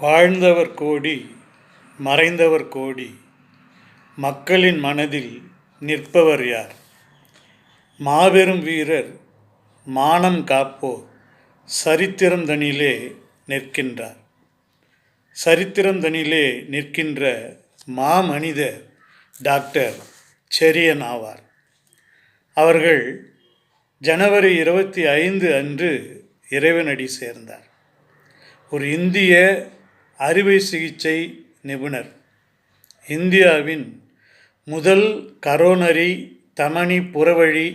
வாழ்ந்தவர் கோடி மறைந்தவர் கோடி மக்களின் மனதில் நிற்பவர் யார்? மாபெரும் வீரர் மானம் காப்போர் சரித்திரம் தனிலே நிற்கின்றார். சரித்திரம் தனிலே நிற்கின்ற மாமனிதர் டாக்டர் செரியன் ஆவார். அவர்கள் ஜனவரி 25 அன்று இறைவனடி சேர்ந்தார். ஒரு இந்திய அறுவை சிகிச்சை நிபுணர், இந்தியாவின் முதல் கரோனரி தமனி புறவழி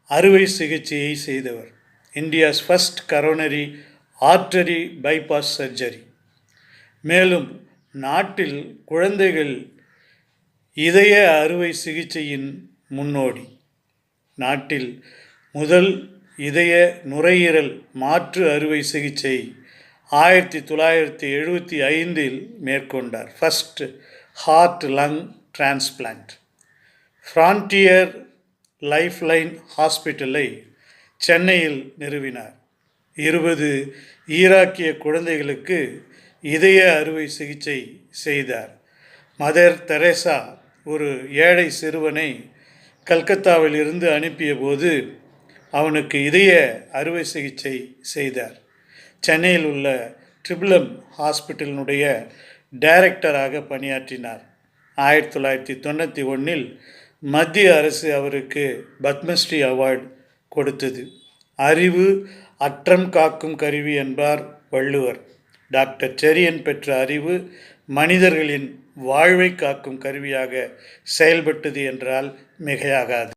அறுவை சிகிச்சையை செய்தவர். India's first coronary artery bypass surgery. மேலும் நாட்டில் குழந்தைகள் இதய அறுவை சிகிச்சையின் முன்னோடி. நாட்டில் முதல் இதய நுரையீரல் மாற்று அறுவை சிகிச்சை 1975 மேற்கொண்டார். First heart lung transplant. Frontier lifeline ஹாஸ்பிட்டலை சென்னையில் நிறுவினார். 20 ஈராக்கிய குழந்தைகளுக்கு இதய அறுவை சிகிச்சை செய்தார். மதர் தெரேசா ஒரு ஏழை சிறுவனை கல்கத்தாவில் இருந்து அனுப்பிய போது அவனுக்கு இதய அறுவை சிகிச்சை செய்தார். சென்னையில் உள்ள ட்ரிபிளம் ஹாஸ்பிட்டலினுடைய டைரக்டராக பணியாற்றினார். 1991 மத்திய அரசு அவருக்கு பத்மஸ்ரீ அவார்டு கொடுத்தது. அறிவு அற்றம் காக்கும் கருவி என்பார் வள்ளுவர். டாக்டர் செரியன் பெற்ற அறிவு மனிதர்களின் வாழ்வை காக்கும் கருவியாக செயல்பட்டது என்றால் மிகையாகாது.